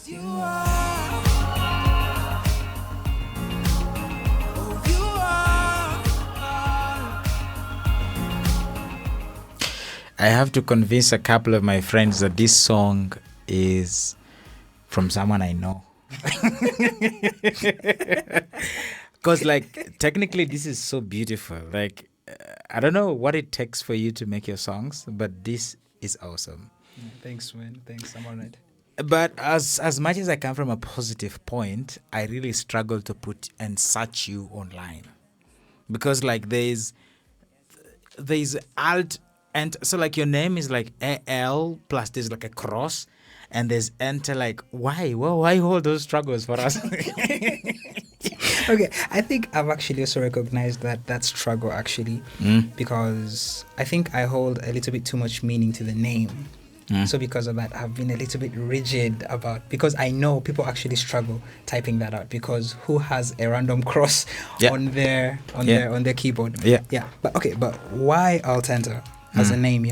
You are. Oh, you are. I have to convince a couple of my friends that this song is from someone I know. Because, like, technically, this is so beautiful. Like, I don't know what it takes for you to make your songs, but this is awesome. Thanks, man. Thanks. I'm honored. But as much as I come from a positive point, I really struggle to put and search you online, because like there's alt and so like your name is like AL plus there's like a cross and there's enter, like why? Well, why all those struggles for us? Okay, I think I've actually also recognized that struggle actually, because I think I hold a little bit too much meaning to the name. So because of that, I've been a little bit rigid about, because I know people actually struggle typing that out, because who has a random cross on their keyboard? Yeah. But why Al+Enta as a name?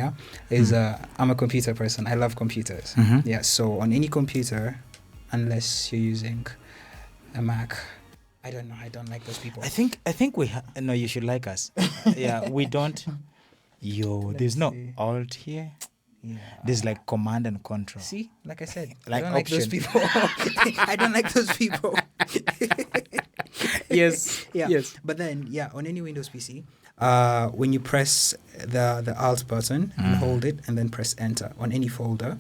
Is I'm a computer person. I love computers. Yeah, so on any computer, unless you're using a Mac, I don't know. I don't like those people. I think we no. You should like us. Yeah, we don't. There's no see. alt here. Yeah. There's like command and control. See, like I said, Like I don't like those option. people. I don't like those people. Yes. Yeah. Yes. But then, on any Windows PC, when you press the Alt button and hold it, and then press Enter on any folder,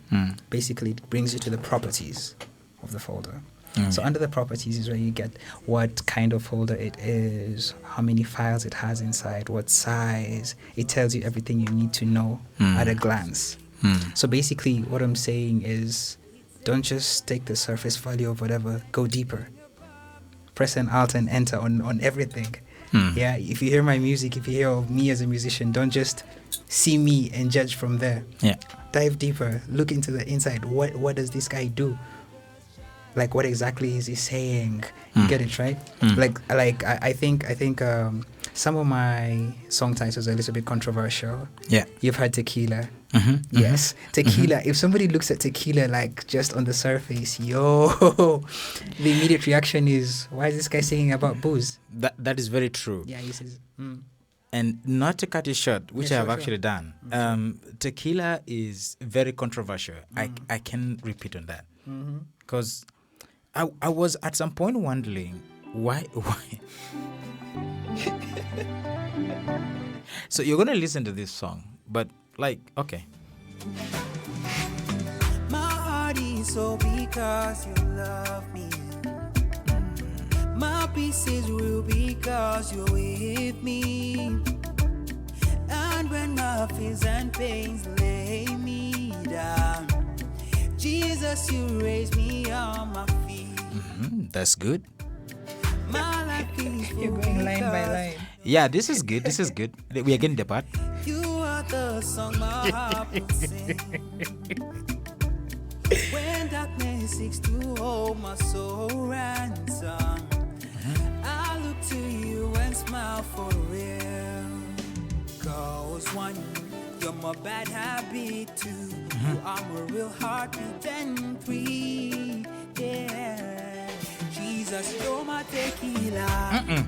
basically it brings you to the properties of the folder. So under the properties is where you get what kind of folder it is, how many files it has inside, what size. It tells you everything you need to know at a glance. So basically what I'm saying is, don't just take the surface value of whatever, go deeper. Press an Alt and Enter on everything. Yeah, if you hear my music, if you hear of me as a musician, don't just see me and judge from there. Yeah. Dive deeper, look into the inside. What does this guy do? Like, what exactly is he saying? You get it, right? I think some of my song titles are a little bit controversial. Yeah. You've heard Tequila. Yes, Tequila. If somebody looks at Tequila like just on the surface, the immediate reaction is, why is this guy singing about booze? That is very true. Yeah, he says. And not to cut it short, which I have sure. actually done, tequila is very controversial. I can repeat on that. Because I was at some point wondering, why? So you're going to listen to this song, but like, okay. My heart is so because you love me. My peace is real because you're with me. And when my fears and pains lay me down, Jesus, you raise me on my feet. That's good. My life is You're going line by line. Yeah, this is good. This is good. We are getting the part. You are the song my heart will sing. When darkness seeks to hold my soul ransom, I look to you and smile for real. Cause one, you're my bad habit. Two, you are my real heartbeat. And three, yeah, Jesus, you're my tequila.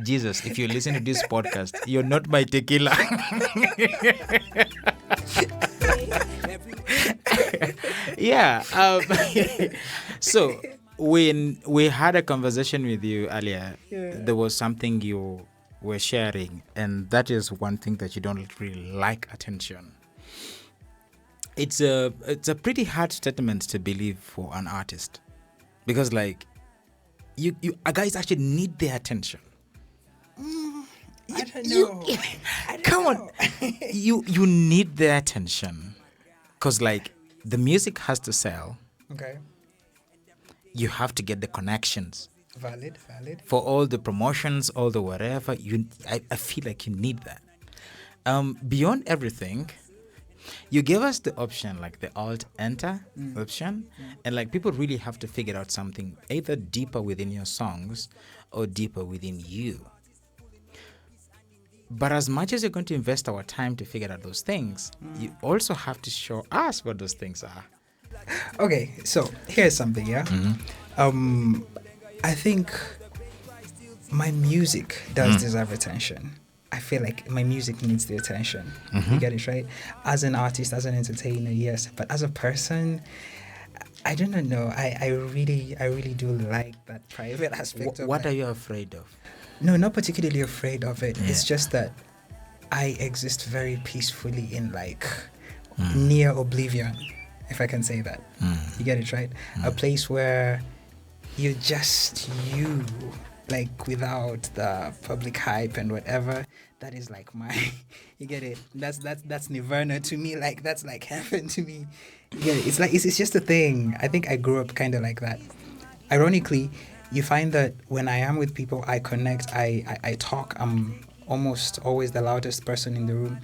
Jesus, if you listen to this podcast, you're not my tequila. Yeah. So when we had a conversation with you earlier, there was something you were sharing, and that is one thing that you don't really like attention. It's a pretty hard statement to believe for an artist, because like you guys actually need their attention. I don't know. Come on. You need their attention, because like the music has to sell. Okay. You have to get the connections Valid. for all the promotions, all the whatever. I feel like you need that. Beyond everything, you give us the option, like the Alt+Enta option, and like people really have to figure out something either deeper within your songs or deeper within you. But as much as you're going to invest our time to figure out those things, you also have to show us what those things are. Okay, so here's something, yeah. I think my music does deserve attention. I feel like my music needs the attention. You get it, right? As an artist, as an entertainer, yes. But as a person, I do not know. I really do like that private aspect of What it. are you afraid of? No, not particularly afraid of it. It's Yeah. just that I exist very peacefully in like near oblivion, if I can say that. You get it, right? A place where you're just you, like without the public hype and whatever. That is like my, you get it? That's nirvana to me. Like that's like heaven to me. You get it? It's like it's just a thing. I think I grew up kind of like that. Ironically, you find that when I am with people, I connect, I talk. I'm almost always the loudest person in the room.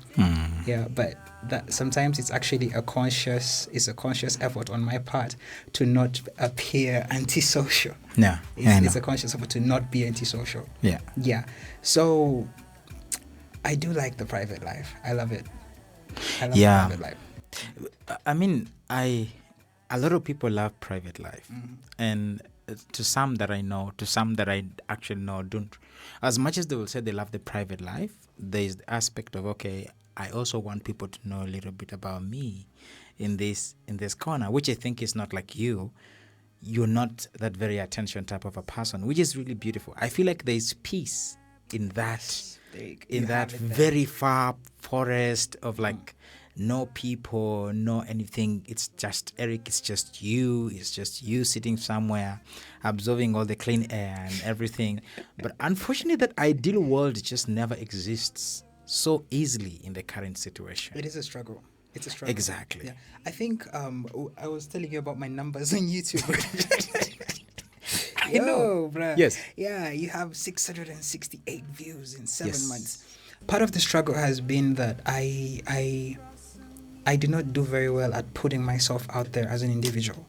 Yeah, but that sometimes it's actually a conscious effort on my part to not appear antisocial. Yeah. It's a conscious effort to not be antisocial. Yeah. Yeah. So I do like the private life. I love it. I love Yeah. the private life. I mean, a lot of people love private life, and to some that I know, to some that I actually know, don't. As much as they will say they love the private life, there is the aspect of, okay, I also want people to know a little bit about me in this corner, which I think is not like you. You're not that very attention type of a person, which is really beautiful. I feel like there is peace in that, in that very far forest of like no people, no anything. It's just Eric. It's just you. It's just you sitting somewhere, absorbing all the clean air and everything. But unfortunately, that ideal world just never exists so easily in the current situation. It is a struggle. It's a struggle. Exactly. Yeah. I think I was telling you about my numbers on YouTube. I know. Bruh. Yes. Yeah, you have 668 views in 7 Yes. months. Part of the struggle has been that I do not do very well at putting myself out there as an individual.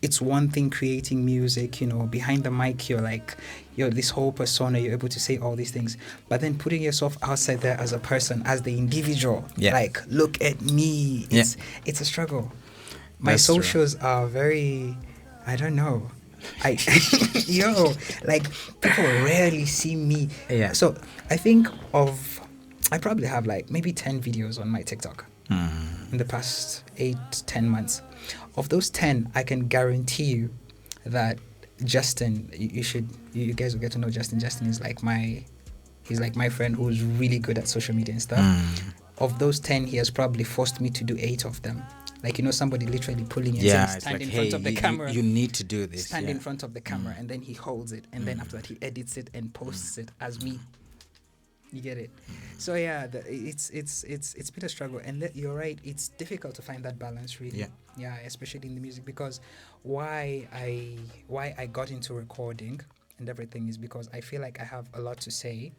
It's one thing creating music, behind the mic, you're this whole persona, you're able to say all these things. But then putting yourself outside there as a person, as the individual, like, look at me. It's a struggle. My That's true. socials are very, I don't know. Like people rarely see me. Yeah. So I probably have like maybe 10 videos on my TikTok in the past 8-10 months. Of those 10, I can guarantee you that Justin, you guys will get to know Justin. Justin is like he's like my friend who's really good at social media and stuff. Of those 10, he has probably forced me to do 8 of them. Like, somebody literally pulling you and saying, it's stand like, in hey, front of the camera. you need to do this. Stand in front of the camera, and then he holds it, and then after that he edits it and posts it as me. You get it? So yeah, it's been a struggle, and you're right. It's difficult to find that balance, really. Yeah, especially in the music, because why I got into recording and everything is because I feel like I have a lot to say.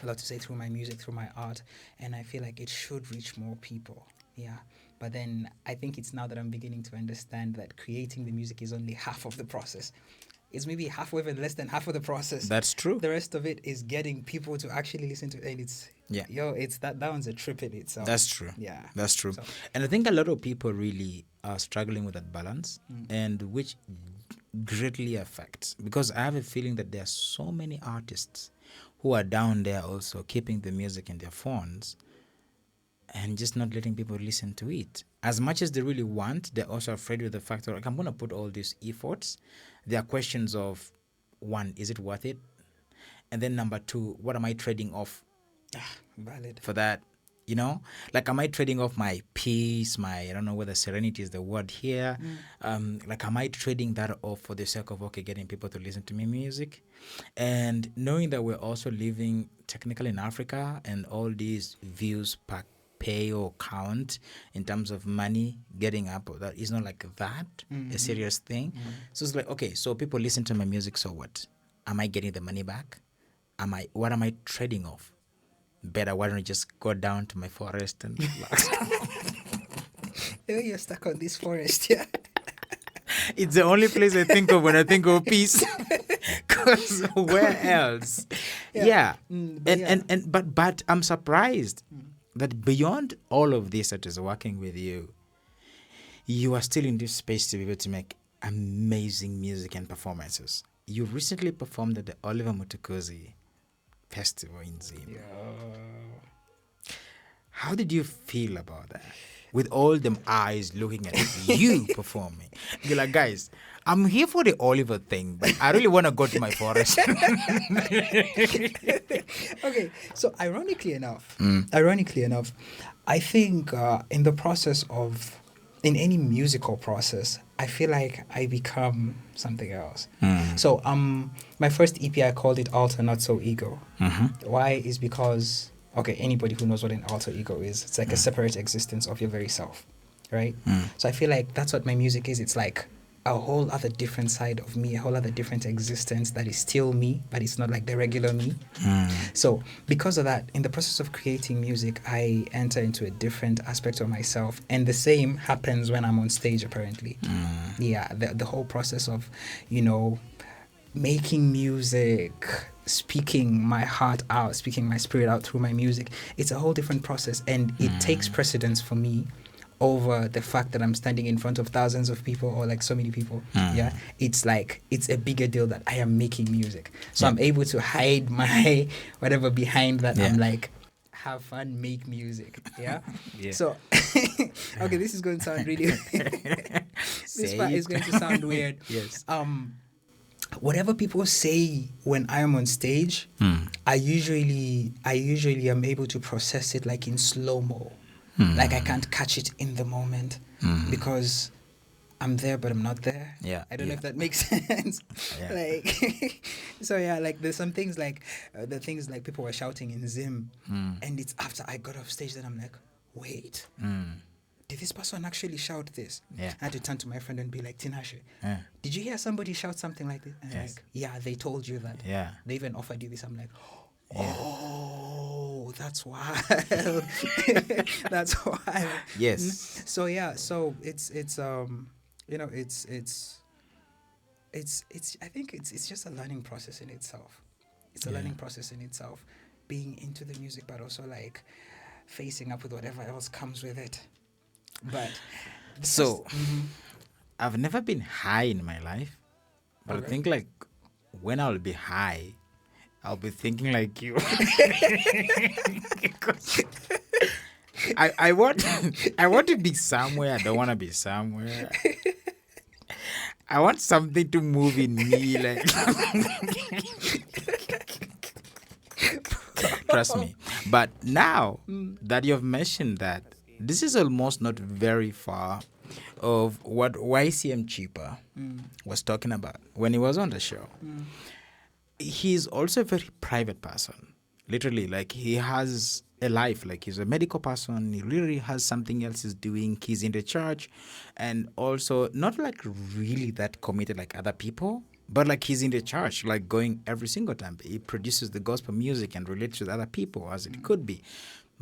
A lot to say through my music, through my art, and I feel like it should reach more people. Yeah. But then I think it's now that I'm beginning to understand that creating the music is only half of the process. It's maybe half or even less than half of the process. That's true. The rest of it is getting people to actually listen to it. And it's that one's a trip in itself. That's true. Yeah. That's true. So, and I think a lot of people really are struggling with that balance, and which greatly affects, because I have a feeling that there are so many artists who are down there also keeping the music in their phones and just not letting people listen to it. As much as they really want, they're also afraid with the fact that, like, I'm going to put all these efforts. There are questions of, one, is it worth it? And then number two, what am I trading off valid. for that? Like, am I trading off my peace, I don't know whether serenity is the word here. Like, am I trading that off for the sake of, getting people to listen to me music? And knowing that we're also living technically in Africa, and all these views per pay or count in terms of money getting up, that is not like that a serious thing. So it's like, okay, so people listen to my music, so what? Am I getting the money back? What am I trading off? Better, why don't I just go down to my forest and You're stuck on this forest, yeah. It's the only place I think of when I think of peace. Because where else? Yeah. but yeah. But I'm surprised that beyond all of this that is working with you, you are still in this space to be able to make amazing music and performances. You recently performed at the Oliver Mutukuzi Festival in Zim. How did you feel about that? With all them eyes looking at you performing. You're like, guys, I'm here for the Oliver thing, but I really want to go to my forest. Okay, so ironically enough, I think in the process of, in any musical process, I feel like I become something else. So my first EP, I called it Alter Not So Ego. Why is because, okay, anybody who knows what an alter ego is, it's like a separate existence of your very self, right? So I feel like that's what my music is. It's like a whole other different side of me, a whole other different existence that is still me, but it's not like the regular me. So because of that, in the process of creating music, I enter into a different aspect of myself, and the same happens when I'm on stage, apparently. Yeah, the whole process of, making music, speaking my heart out, speaking my spirit out through my music, it's a whole different process, and it takes precedence for me over the fact that I'm standing in front of thousands of people, or like so many people. Yeah, it's like, it's a bigger deal that I am making music, so I'm able to hide my whatever behind that. I'm like, have fun, make music. Yeah. So okay, this is going to sound really this part is going to sound weird. Yes. Whatever people say when I am on stage, I usually am able to process it like in slow-mo. Like I can't catch it in the moment because I'm there but I'm not there. Yeah. I don't know if that makes sense. Like so yeah, like there's some things like the things like people were shouting in Zim, and it's after I got off stage that I'm like, wait. Did this person actually shout this? Yeah. I had to turn to my friend and be like, Tinashe, did you hear somebody shout something like this? And Yes. like, yeah, they told you that. Yeah. They even offered you this. I'm like, oh, that's why. That's why. Yes. So yeah, so it's I think it's just a learning process in itself. It's a learning process in itself, being into the music, but also like facing up with whatever else comes with it. But So, I've never been high in my life, but I think like when I'll be high, I'll be thinking like you. I want to be somewhere. I don't want to be somewhere. I want something to move in me, like. Trust me. But now that you've mentioned that, this is almost not very far of what YCM Cheaper was talking about when he was on the show. He's also a very private person. Literally, like he has a life. Like he's a medical person. He really has something else he's doing. He's in the church, and also not like really that committed like other people. But like he's in the church, like going every single time. He produces the gospel music and relates with other people as it could be.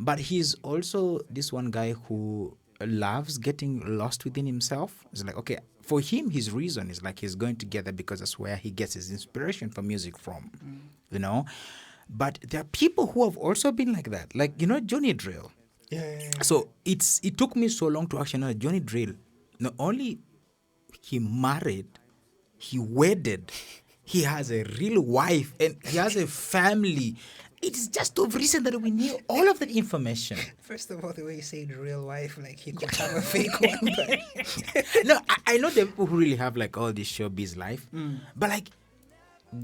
But he's also this one guy who loves getting lost within himself. It's like, okay, for him, his reason is like he's going together because that's where he gets his inspiration for music from, But there are people who have also been like that. Like, Johnny Drill. yeah. So it took me so long to actually know that Johnny Drill, not only he married, he wedded, he has a real wife, and he has a family. It's just of recent that we knew all of that information. First of all, the way you say real wife, like he could have a fake one. But No, I know the people who really have like all this showbiz life, but like,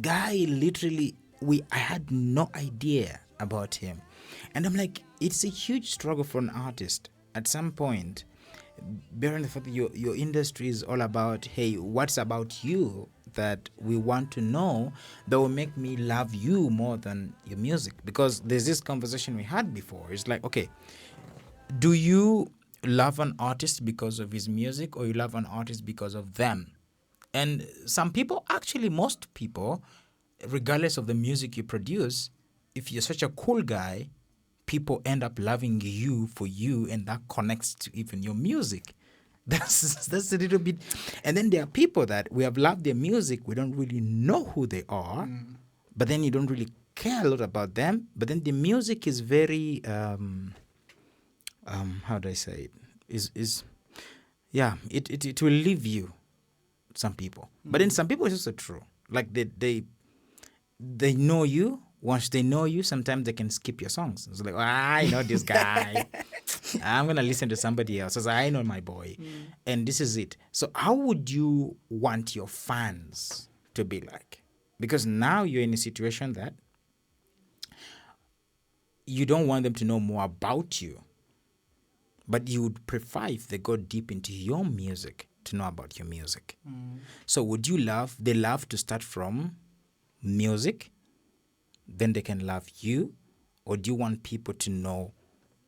guy, literally, I had no idea about him, and I'm like, it's a huge struggle for an artist at some point. Bearing the fact that your industry is all about, hey, what's about you that we want to know that will make me love you more than your music? Because there's this conversation we had before. It's like, okay, do you love an artist because of his music, or you love an artist because of them? And some people, actually most people, regardless of the music you produce, if you're such a cool guy, people end up loving you for you, and that connects to even your music. That's a little bit. And then there are people that we have loved their music, we don't really know who they are, but then you don't really care a lot about them. But then the music is very how do I say it? Is yeah, it will leave you. Some people, but in some people it's also true. Like they know you. Once they know you, sometimes they can skip your songs. It's like, I know this guy. I'm gonna listen to somebody else. As I know my boy, and this is it. So how would you want your fans to be like? Because now you're in a situation that you don't want them to know more about you, but you would prefer if they go deep into your music to know about your music. So would you they love to start from music, then they can love you, or do you want people to know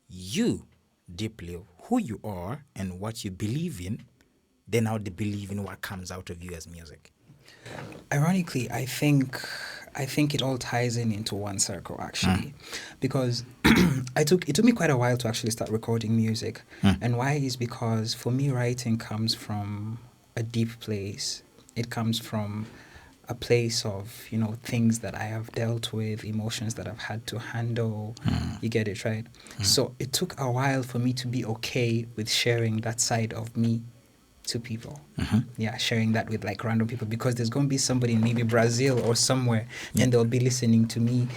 you deeply, who you are and what you believe in, then how they believe in what comes out of you as music? Ironically, I think it all ties into one circle actually, because it took me quite a while to actually start recording music, and why is because for me writing comes from a deep place. It comes from a place of things that I have dealt with, emotions that I've had to handle. You get it, right? So it took a while for me to be okay with sharing that side of me to people. Yeah, sharing that with like random people, because there's going to be somebody in maybe Brazil or somewhere, and they'll be listening to me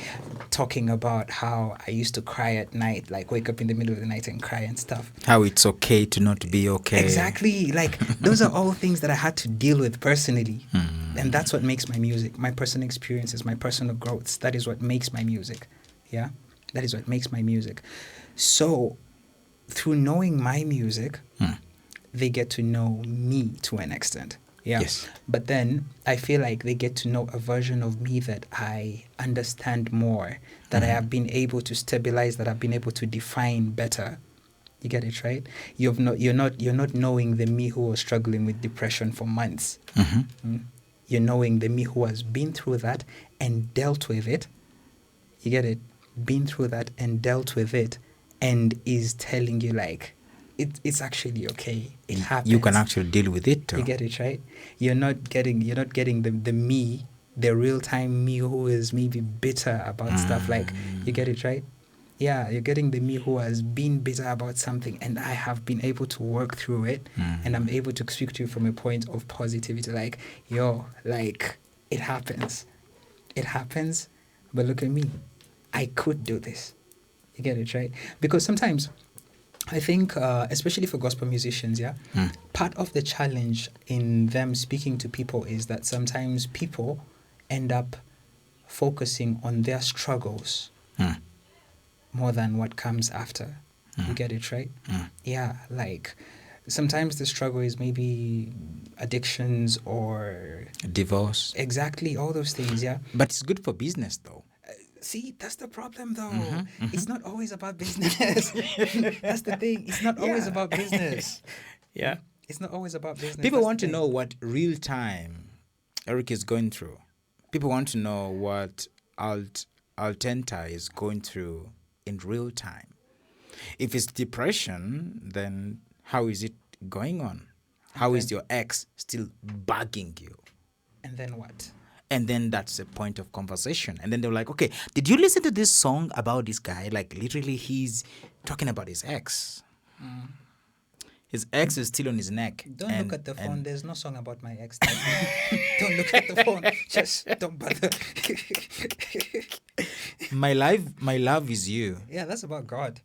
talking about how I used to cry at night, like wake up in the middle of the night and cry and stuff. How it's okay to not be okay. Exactly. Like those are all things that I had to deal with personally. And that's what makes my music, my personal experiences, my personal growths. That is what makes my music. Yeah, that is what makes my music. So through knowing my music, they get to know me to an extent. Yeah. Yes. But then I feel like they get to know a version of me that I understand more, that I have been able to stabilize, that I've been able to define better. You get it, right? You're not knowing the me who was struggling with depression for months. You're knowing the me who has been through that and dealt with it. You get it? Been through that and dealt with it, and is telling you like, it's actually okay. It happens. You can actually deal with it too. You get it, right? You're not getting the me, the real time me who is maybe bitter about stuff. Like, you get it, right? Yeah, you're getting the me who has been bitter about something, and I have been able to work through it, and I'm able to speak to you from a point of positivity. Like, like it happens, but look at me, I could do this. You get it, right? Because sometimes I think, especially for gospel musicians, part of the challenge in them speaking to people is that sometimes people end up focusing on their struggles more than what comes after. You get it, right? Yeah, like sometimes the struggle is maybe addictions or divorce. Exactly, all those things, yeah. But it's good for business though. See, that's the problem though. It's not always about business. That's the thing. It's not always about business. Yeah. It's not always about business. People want to know what real time Eric is going through. People want to know what Al+Enta is going through in real time. If it's depression, then how is it going on? How is your ex still bugging you? And then what? And then that's a point of conversation. And then they're like, okay, did you listen to this song about this guy? Like, literally, he's talking about his ex. His ex is still on his neck. Don't look at the phone. There's no song about my ex. Don't look at the phone. Just don't bother. My love is you. Yeah, that's about God.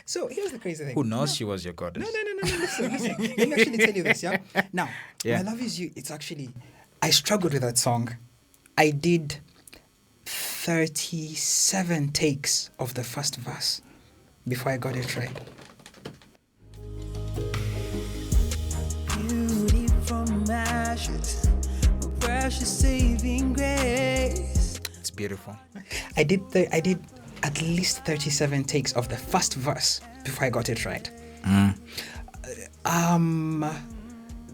So here's the crazy thing. Who knows she was your goddess? No. Listen. Let me actually tell you this, yeah? Now, My Love Is You, it's actually, I struggled with that song. I did 37 takes of the first verse before I got it right. Beauty from ashes, a precious saving grace. It's beautiful. I did at least 37 takes of the first verse before I got it right.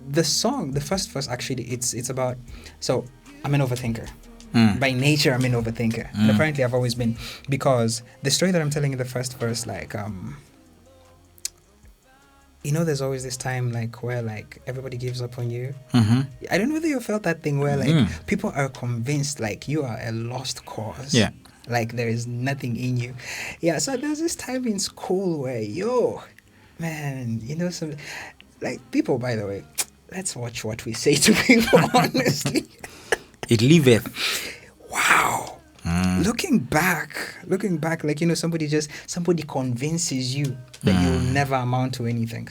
The first verse actually, it's about, so I'm an overthinker. By nature, I'm an overthinker. And apparently I've always been, because the story that I'm telling in the first verse, like, there's always this time like where like everybody gives up on you. Mm-hmm. I don't know whether you felt that thing where like people are convinced like you are a lost cause. Yeah. Like there is nothing in you. Yeah, so there's this time in school where man, some like people, by the way, let's watch what we say to people, honestly. It liveth. Wow. Looking back, like somebody convinces you that you'll never amount to anything.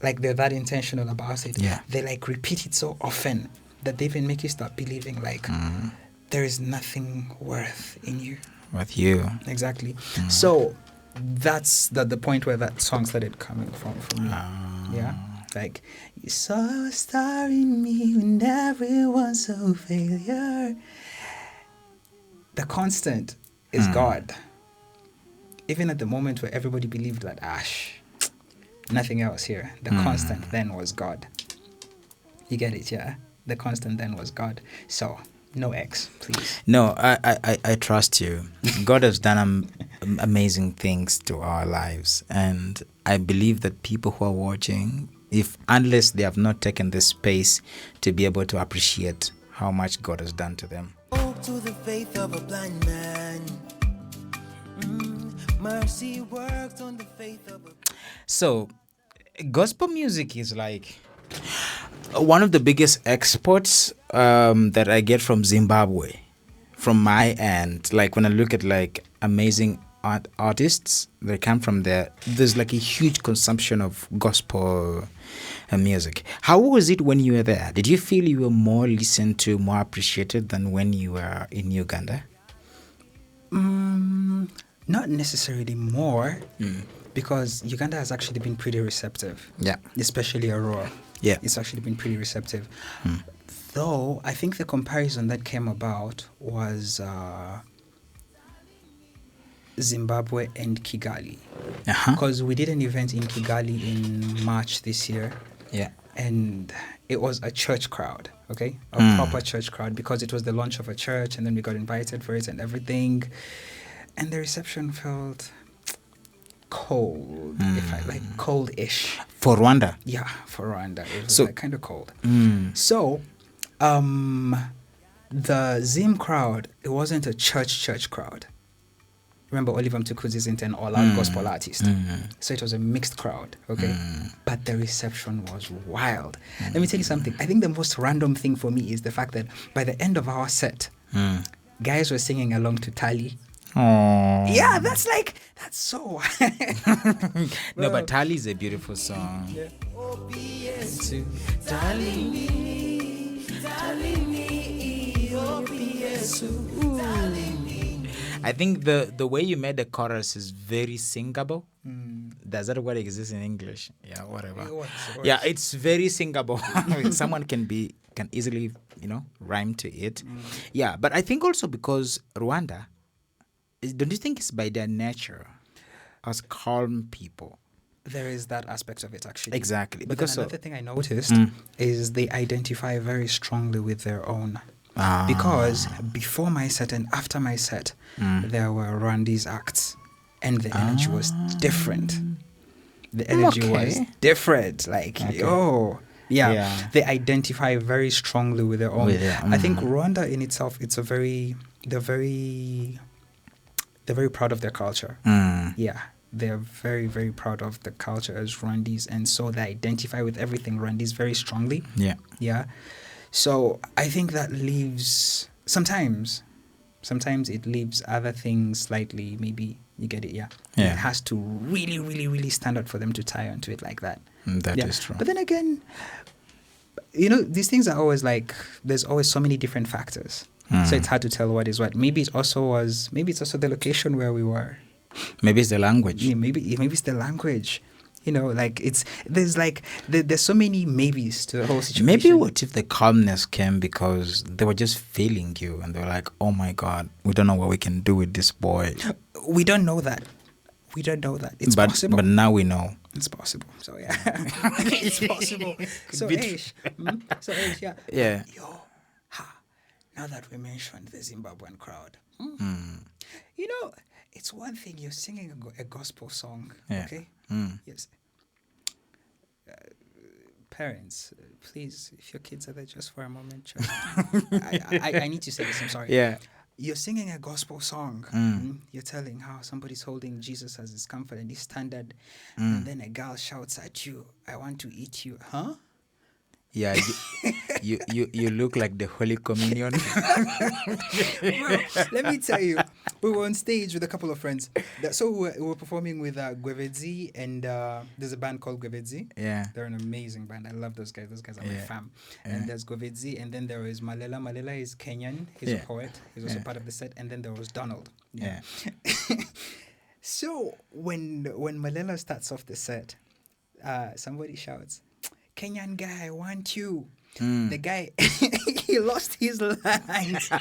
Like they're that intentional about it. Yeah. They like repeat it so often that they even make you start believing like there is nothing worth in you. With you. Exactly. So that's the point where that song started coming from for me. Yeah. Like, you saw a star in me when everyone saw failure. The constant is God. Even at the moment where everybody believed that, nothing else here. The constant then was God. You get it, yeah? The constant then was God. So, no X, please. No, I trust you. God has done amazing things to our lives. And I believe that people who are watching, unless they have not taken the space to be able to appreciate how much God has done to them. To the faith of a blind man. Mercy works on the faith of a... So, gospel music is like one of the biggest exports that I get from Zimbabwe, from my end. Like when I look at like amazing artists that come from there, there's like a huge consumption of gospel music. How was it when you were there? Did you feel you were more listened to, more appreciated than when you were in Uganda? Not necessarily more, because Uganda has actually been pretty receptive. Yeah. Especially Aurora. Yeah. It's actually been pretty receptive. Though, I think the comparison that came about was Zimbabwe and Kigali. Because we did an event in Kigali in March this year. Yeah. And it was a church crowd, okay? A proper church crowd, because it was the launch of a church and then we got invited for it and everything. And the reception felt cold, cold-ish. For Rwanda? Yeah, for Rwanda. It was like kind of cold. So, the Zim crowd, it wasn't a church crowd. Remember, Oliver Mtukudzi isn't an all-out gospel artist. So it was a mixed crowd, okay? But the reception was wild. Let me tell you something. I think the most random thing for me is the fact that by the end of our set, guys were singing along to Tali. Oh. Yeah, that's so... No, but Tali is a beautiful song. Yeah. I think the way you made the chorus is very singable. Does that word exist in English? Yeah, whatever. It works. Yeah, it's very singable. Someone can easily, rhyme to it. Yeah, but I think also because Rwanda, don't you think it's by their nature as calm people? There is that aspect of it, actually. Exactly. But because another thing I noticed is they identify very strongly with their own. Because before my set and after my set, there were Rwandese acts, and the energy was different. The energy was different. Like, yeah, they identify very strongly with their own. I think Rwanda in itself, they're very proud of their culture. Yeah, they're very, very proud of the culture as Rwandese, and so they identify with everything Rwandese very strongly. Yeah. So I think that leaves sometimes it leaves other things slightly, maybe you get it, yeah. It has to really, really, really stand out for them to tie onto it like that. That is true. But then again, these things are always like, there's always so many different factors. So it's hard to tell what is what. Maybe it's also the location where we were. Maybe it's the language. Yeah, maybe it's the language. There's so many maybes to the whole situation. Maybe what if the calmness came because they were just feeling you and they were like, oh my God, we don't know what we can do with this boy. We don't know that. It's possible. But now we know. It's possible. So yeah. It's possible. So Aish, yeah. Yeah. Now that we mentioned the Zimbabwean crowd, it's one thing you're singing a gospel song, okay? Yes. Parents, please, if your kids are there just for a moment, just, I need to say this. I'm sorry. Yeah. You're singing a gospel song. You're telling how somebody's holding Jesus as his comfort and his standard, and then a girl shouts at you, "I want to eat you," huh? Yeah, you look like the Holy Communion. Bro, let me tell you, we were on stage with a couple of friends. So we were performing with Gwevedzi, and there's a band called Gwevedzi. Yeah. They're an amazing band. I love those guys. Those guys are my fam. Yeah. And there's Gwevedzi, and then there is Malela. Malela is Kenyan. He's a poet. He's also part of the set. And then there was Donald. Yeah. So when Malela starts off the set, somebody shouts, "Kenyan guy, I want you." The guy, he lost his lines.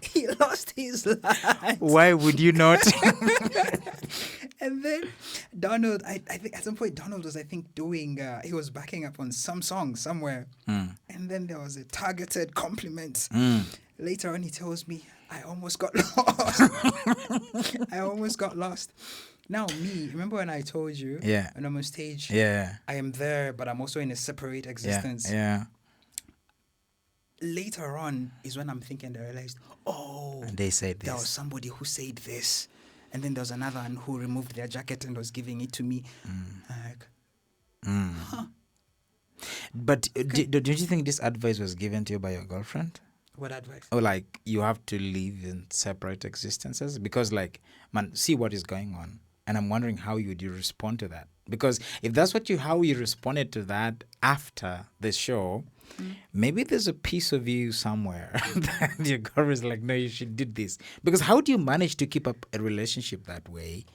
He lost his lines. Why would you not? And then Donald, I think at some point Donald was, doing, he was backing up on some song somewhere. And then there was a targeted compliment. Later on, he tells me, "I almost got lost." I almost got lost. Now, me, remember when I told you, when I'm on stage, I am there, but I'm also in a separate existence. Yeah. Later on is when I'm thinking, I realized, and they said this. There was somebody who said this. And then there was another one who removed their jacket and was giving it to me. Like, huh. But don't you think this advice was given to you by your girlfriend? What advice? Or like you have to live in separate existences? Because like, man, see what is going on. And I'm wondering how would you respond to that? Because if that's how you responded to that after the show, maybe there's a piece of you somewhere that your girlfriend is like, no, you should do this. Because how do you manage to keep up a relationship that way?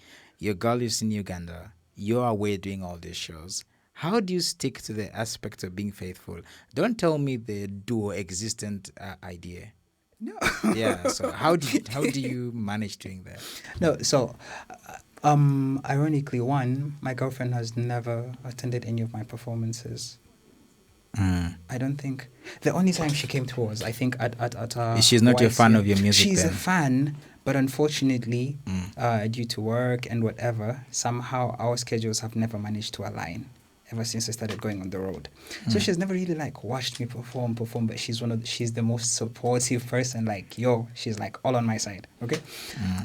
Your girl is in Uganda. You're away doing all these shows. How do you stick to the aspect of being faithful? Don't tell me the duo existent idea. No. Yeah. So how do you manage doing that? No. So, ironically, my girlfriend has never attended any of my performances. I don't think. The only time she came to us, I think, at she's not your fan of your music. She's then. a fan, but unfortunately, due to work and whatever, somehow our schedules have never managed to align ever since I started going on the road. So she's never really like watched me perform, but she's she's the most supportive person. Like, she's like all on my side. Okay.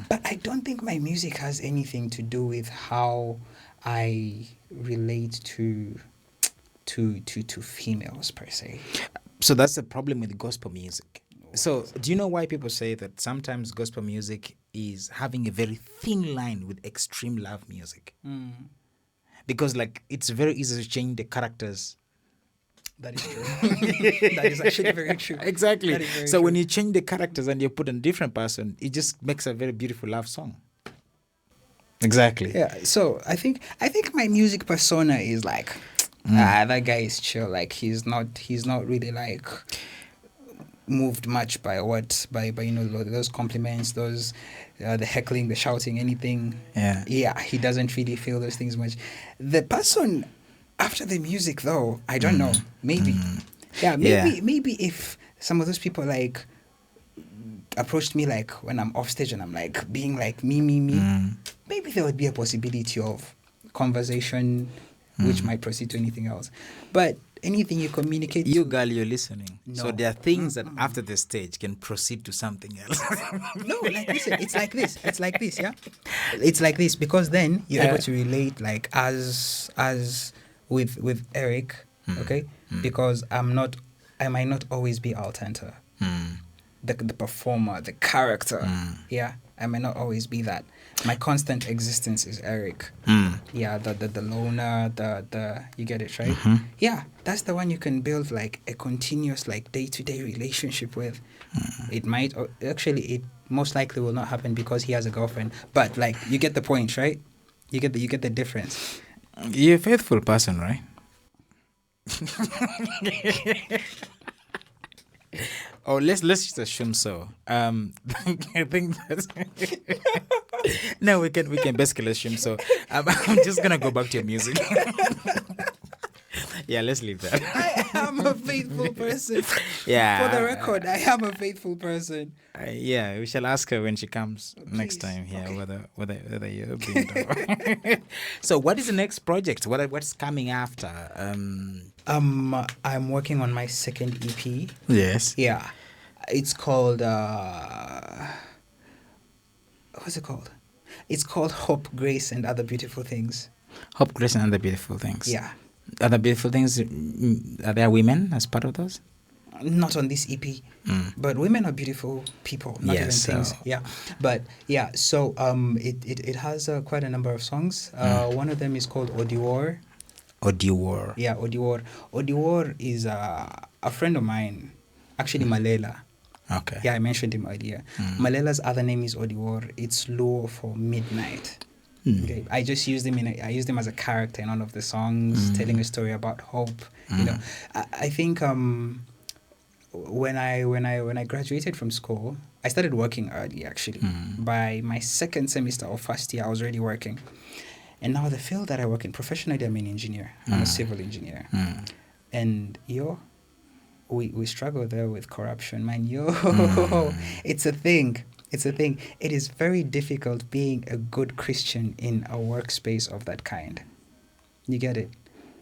But I don't think my music has anything to do with how I relate to females per se. So that's the problem with gospel music. So do you know why people say that sometimes gospel music is having a very thin line with extreme love music? Because like it's very easy to change the characters. That is true. That is actually very true. Exactly. So true. when you change the characters and you put a different person, it just makes a very beautiful love song. Exactly. Yeah. So I think my music persona is like, that guy is chill. Like he's not really like moved much by those compliments, those the heckling, the shouting, anything. Yeah, he doesn't really feel those things much. The person after the music though, I don't know. Maybe maybe if some of those people like approached me like when I'm off stage and I'm like being like me, maybe there would be a possibility of conversation which might proceed to anything else. But anything you communicate you to, girl, you're listening. No. So there are things that after the stage can proceed to something else. No, like listen, it's like this, yeah. It's like this because then you're able to relate like as with Eric, okay? Because I might not always be Al+Enta. The performer, the character. Yeah, I may not always be that. My constant existence is Eric. Yeah, the loner, the you get it, right? Yeah, that's the one you can build like a continuous like day-to-day relationship with. It might it most likely will not happen because he has a girlfriend, but like you get the point, right? You get the difference. You're a faithful person, right? Oh, let's just assume so. I think that's no. We can basically assume so. I'm just gonna go back to your music. Yeah, let's leave that. I am a faithful person. Yeah. For the record, I am a faithful person. Yeah, we shall ask her when she comes next Please. time here Okay. whether you're being done. So, what is the next project? What's coming after? I'm working on my second EP. Yes. Yeah, it's called what's it called? It's called Hope, Grace, and Other Beautiful Things. Hope, Grace, and Other Beautiful Things. Yeah, Other beautiful things. Are there women as part of those? not on this EP, but women are beautiful people, not even Yes, things. so- Yeah, but yeah, so it has quite a number of songs. One of them is called Odiwar. Odiwar. Yeah, Odiwar. Odiwar is a friend of mine, actually Malela. Okay. Yeah, I mentioned him earlier. Malela's other name is Odiwar. It's Luo for midnight. Okay, I just used him I used him as a character in one of the songs, telling a story about hope. You know, I think when I graduated from school, I started working early. Actually, by my second semester of first year, I was already working. And now the field that I work in, professionally, I'm an engineer. I'm a civil engineer, and we struggle there with corruption, man. It's a thing. It's a thing. It is very difficult being a good Christian in a workspace of that kind. You get it?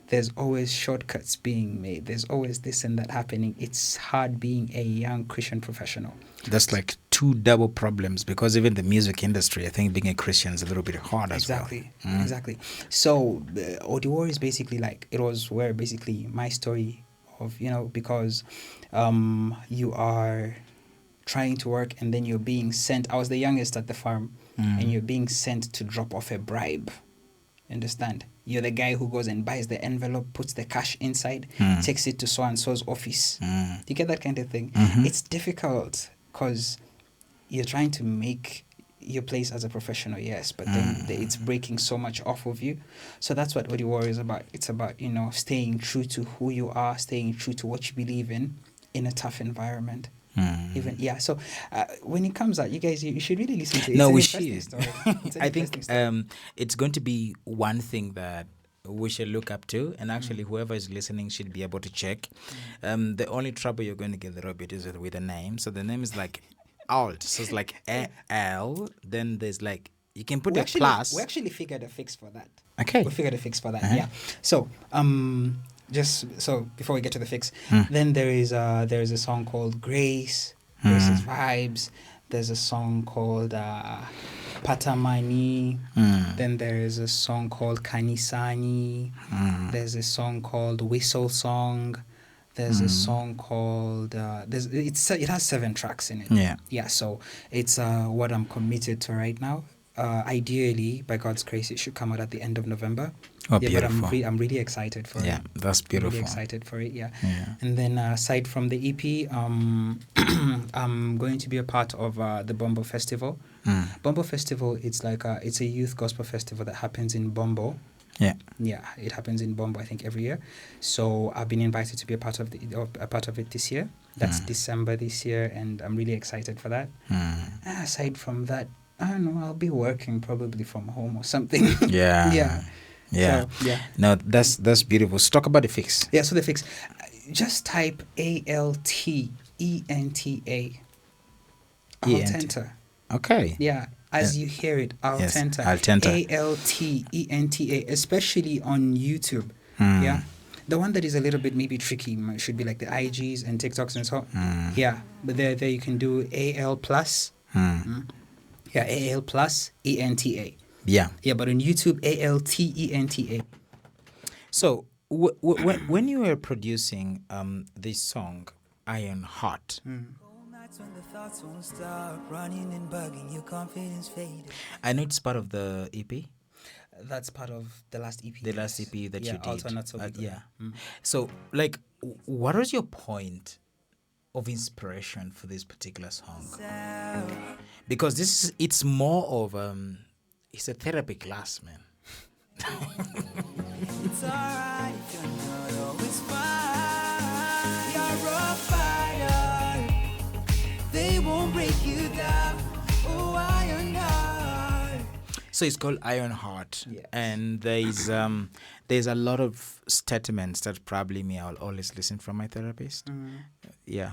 There's always shortcuts being made. There's always this and that happening. It's hard being a young Christian professional. That's like two double problems, because even the music industry, I think being a Christian is a little bit hard as well. Exactly. So Odiwar is basically like, it was where basically my story of, because you are trying to work and then you're being sent. I was the youngest at the farm, and you're being sent to drop off a bribe. Understand? You're the guy who goes and buys the envelope, puts the cash inside, takes it to so and so's office. You get that kind of thing. It's difficult because you're trying to make your place as a professional, yes, but then it's breaking so much off of you. So that's what Odiwar is about. It's about, staying true to who you are, staying true to what you believe in a tough environment. So when it comes out, you guys, you should really listen to it. No, we It's an should. interesting story. It's an I interesting think story. it's going to be one thing that we should look up to, and actually whoever is listening should be able to check. The only trouble you're going to get, Robert, is with the name. So the name is like alt, so it's like L, then there's like, you can put a plus. We actually figured a fix for that. Okay. We figured a fix for that, yeah. So, just so before we get to the fix, then there is a song called Grace, Grace's Vibes. There's a song called Patamani. Then there is a song called Kanisani. There's a song called Whistle Song. There's a song called it has 7 tracks in it. Yeah. So it's what I'm committed to right now. Ideally, by God's grace, it should come out at the end of November. Oh, yeah, beautiful. but I'm really excited for it. Yeah, that's beautiful. Really excited for it. Yeah. And then aside from the EP, I'm going to be a part of the Bombo Festival. Bombo Festival, it's like it's a youth gospel festival that happens in Bombo. Yeah, it happens in Bombo, I think, every year. So I've been invited to be a part of it this year. That's December this year, and I'm really excited for that. Aside from that, I don't know, I'll be working probably from home or something. Yeah. So, No, that's beautiful. So talk about the fix. Yeah, so the fix. Just type Altenta. Al+Enta. Okay. Yeah, as you hear it, Al+Enta. Yes, Al+Enta. Altenta, especially on YouTube. Yeah. The one that is a little bit maybe tricky should be like the IGs and TikToks and so on. Yeah, but there you can do AL+. Yeah, AL+ENTA. Yeah, but on YouTube, ALTENTA. So when you were producing this song, Iron Heart, Nights when the thoughts won't stop running and bugging, your confidence faded. I know it's part of the EP. That's part of the last EP. The last EP that you did. Also Not So Good. Yeah. So, like, what was your point of inspiration for this particular song? Because it's more of it's a therapy class, man. It's alright if you're not always fine. You're a fighter. They won't break you down. Oh, I am not. So it's called Iron Heart, Yes. and there's a lot of statements that probably me I'll always listen from my therapist. Yeah,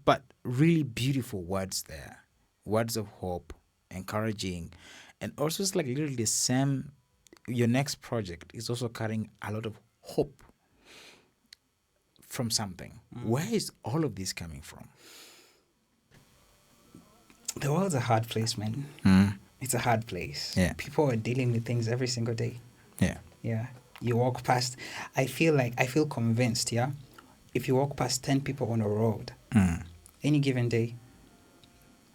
but really beautiful words there, words of hope, encouraging, and also it's like literally the same. Your next project is also carrying a lot of hope from something. Where is all of this coming from? The world's a hard place, man. It's a hard place. Yeah. People are dealing with things every single day. Yeah. Yeah. You walk past, I feel convinced, yeah? If you walk past 10 people on a road, any given day,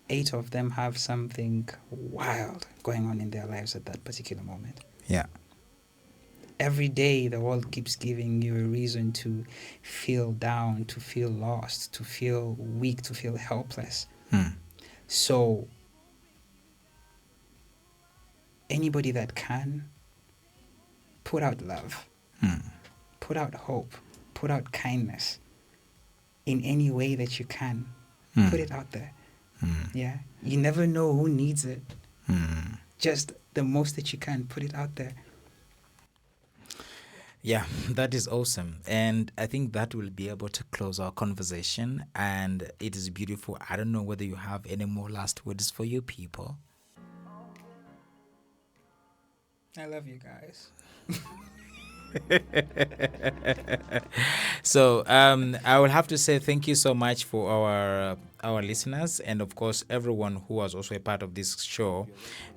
8 of them have something wild going on in their lives at that particular moment. Yeah. Every day, the world keeps giving you a reason to feel down, to feel lost, to feel weak, to feel helpless. So, anybody that can, put out love, put out hope, put out kindness in any way that you can. Put it out there. Yeah. You never know who needs it. Just the most that you can, put it out there. Yeah, that is awesome. And I think that will be able to close our conversation. And it is beautiful. I don't know whether you have any more last words for your people. I love you guys. So I will have to say thank you so much for our listeners, and of course everyone who was also a part of this show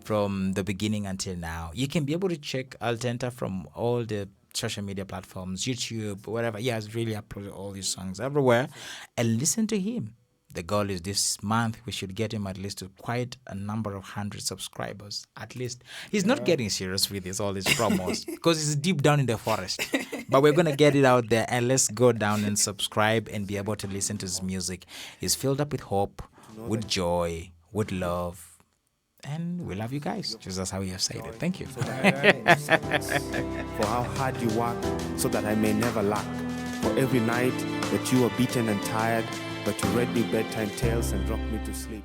from the beginning until now. You can be able to check Al+Enta from all the social media platforms, YouTube, whatever. He has really uploaded all his songs everywhere, and listen to him. The goal is this month we should get him at least to quite a number of 100 subscribers. At least he's not getting serious with all these promos because he's deep down in the forest. But we're gonna get it out there, and let's go down and subscribe and be able to listen to his music. He's filled up with hope, with joy, with love. And we love you guys, just as how you have said it. Thank you. For how hard you work, so that I may never lack. For every night that you are beaten and tired, but you read me bedtime tales and rock me to sleep.